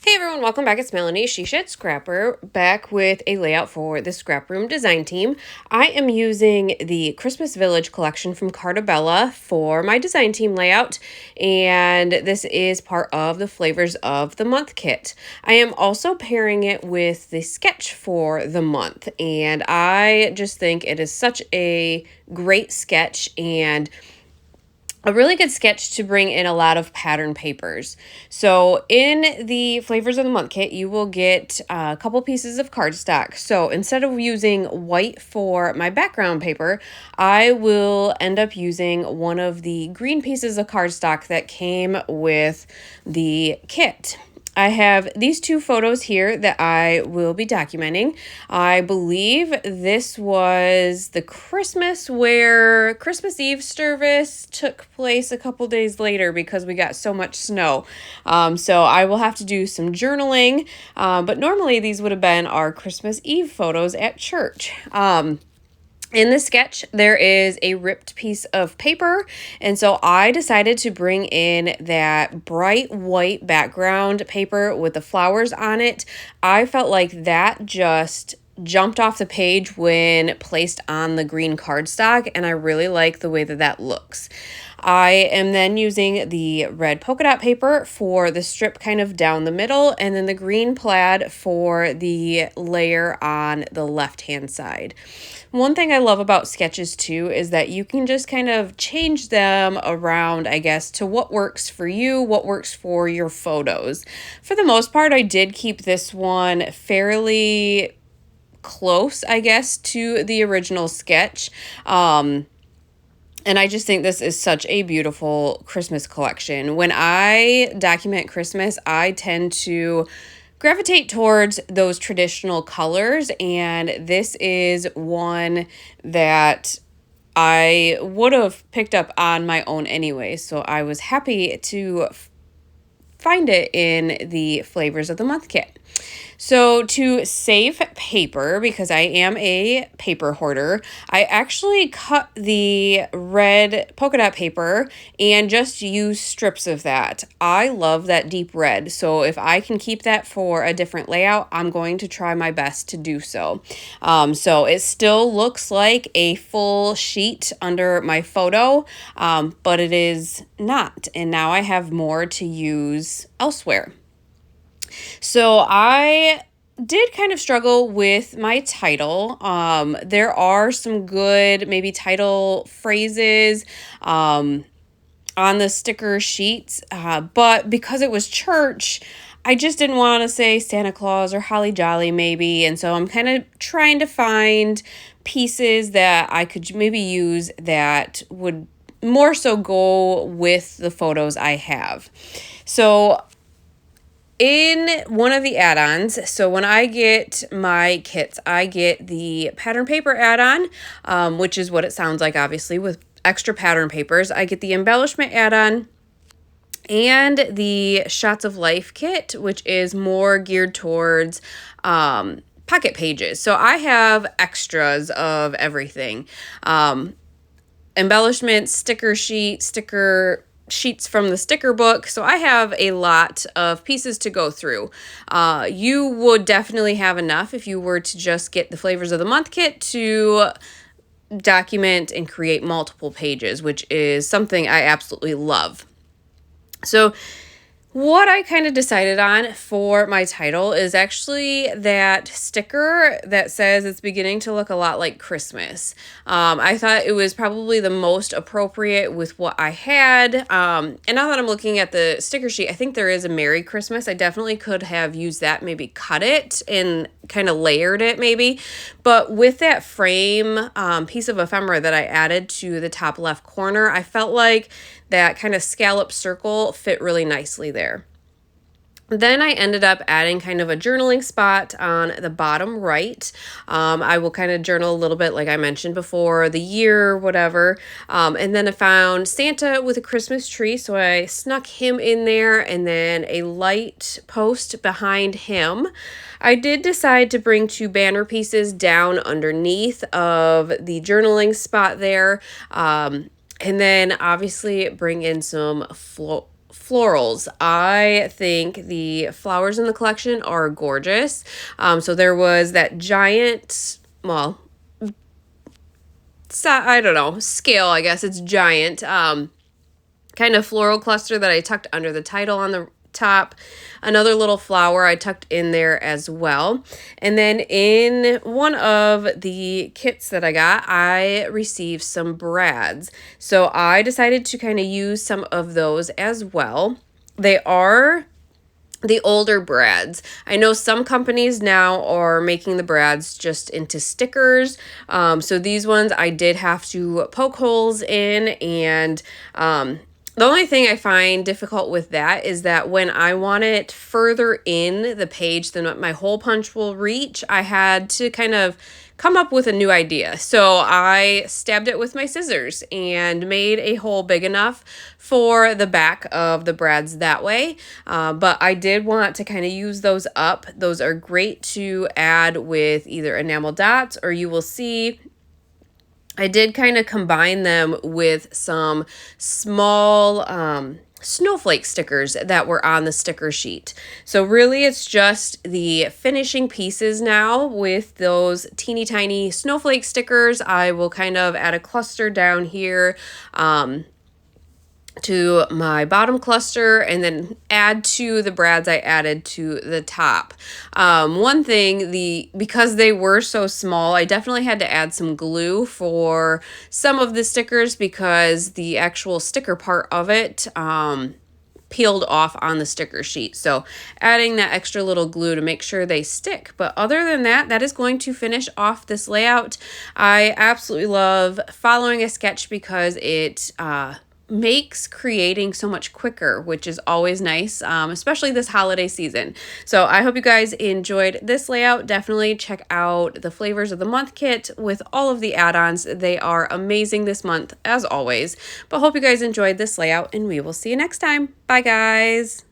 Hey everyone, welcome back. It's Melanie, SheShed Scrapper, back with a layout for the ScrapRoom design team. I am using the Christmas Village collection from Carta Bella for my design team layout, and this is part of the Flavors of the Month kit. I am also pairing it with the sketch for the month, and I just think it is such a great sketch and a really good sketch to bring in a lot of pattern papers. So in the Flavors of the Month kit, you will get a couple pieces of cardstock. So instead of using white for my background paper, I will end up using one of the green pieces of cardstock that came with the kit. I have these two photos here that I will be documenting. I believe this was the Christmas where Christmas Eve service took place a couple days later because we got so much snow. So I will have to do some journaling, but normally these would have been our Christmas Eve photos at church. In the sketch, there is a ripped piece of paper, and so I decided to bring in that bright white background paper with the flowers on it. I felt like that just jumped off the page when placed on the green cardstock, and I really like the way that that looks. I am then using the red polka dot paper for the strip kind of down the middle, and then the green plaid for the layer on the left-hand side. One thing I love about sketches too is that you can just kind of change them around, I guess, to what works for you, what works for your photos. For the most part, I did keep this one fairly close, I guess, to the original sketch. And I just think this is such a beautiful Christmas collection. When I document Christmas, I tend to gravitate towards those traditional colors, and this is one that I would have picked up on my own anyway, so I was happy to find it in the Flavors of the Month kit. So to save paper, because I am a paper hoarder, I actually cut the red polka dot paper and just use strips of that. I love that deep red, so if I can keep that for a different layout, I'm going to try my best to do so. So it still looks like a full sheet under my photo, but it is not, and now I have more to use elsewhere. So I did kind of struggle with my title. There are some good maybe title phrases on the sticker sheets, but because it was church, I just didn't want to say Santa Claus or Holly Jolly maybe, and so I'm kind of trying to find pieces that I could maybe use that would more so go with the photos I have. So in one of the add-ons, so when I get my kits, I get the pattern paper add-on, which is what it sounds like, obviously, with extra pattern papers. I get the embellishment add-on and the Shots of Life kit, which is more geared towards pocket pages. So I have extras of everything. Embellishments, sticker sheets from the sticker book. So I have a lot of pieces to go through. You would definitely have enough if you were to just get the Flavors of the Month kit to document and create multiple pages, which is something I absolutely love. So what I kind of decided on for my title is actually that sticker that says it's beginning to look a lot like Christmas. I thought it was probably the most appropriate with what I had. And now that I'm looking at the sticker sheet, I think there is a Merry Christmas. I definitely could have used that, maybe cut it and kind of layered it maybe. But with that frame piece of ephemera that I added to the top left corner, I felt like that kind of scallop circle fit really nicely there. Then I ended up adding kind of a journaling spot on the bottom right. I will kind of journal a little bit, like I mentioned before, the year, whatever. And then I found Santa with a Christmas tree, so I snuck him in there, and then a light post behind him. I did decide to bring two banner pieces down underneath of the journaling spot there. And then obviously bring in some florals. I think the flowers in the collection are gorgeous. So there was that giant, well, I don't know, scale, I guess it's giant, kind of floral cluster that I tucked under the title on the top. Another little flower I tucked in there as well. And then in one of the kits that I got, I received some brads. So I decided to kind of use some of those as well. They are the older brads. I know some companies now are making the brads just into stickers. So these ones I did have to poke holes in, and the only thing I find difficult with that is that when I want it further in the page than what my hole punch will reach, I had to kind of come up with a new idea. So I stabbed it with my scissors and made a hole big enough for the back of the brads that way. But I did want to kind of use those up. Those are great to add with either enamel dots, or you will see I did kind of combine them with some small snowflake stickers that were on the sticker sheet. So really it's just the finishing pieces now with those teeny tiny snowflake stickers. I will kind of add a cluster down here to my bottom cluster, and then add to the brads I added to the top. One thing, because they were so small, I definitely had to add some glue for some of the stickers because the actual sticker part of it peeled off on the sticker sheet. So adding that extra little glue to make sure they stick. But other than that, that is going to finish off this layout. I absolutely love following a sketch because it makes creating so much quicker, which is always nice, especially this holiday season. So I hope you guys enjoyed this layout. Definitely check out the Flavors of the Month kit with all of the add-ons. They are amazing this month, as always. But hope you guys enjoyed this layout, and we will see you next time. Bye, guys.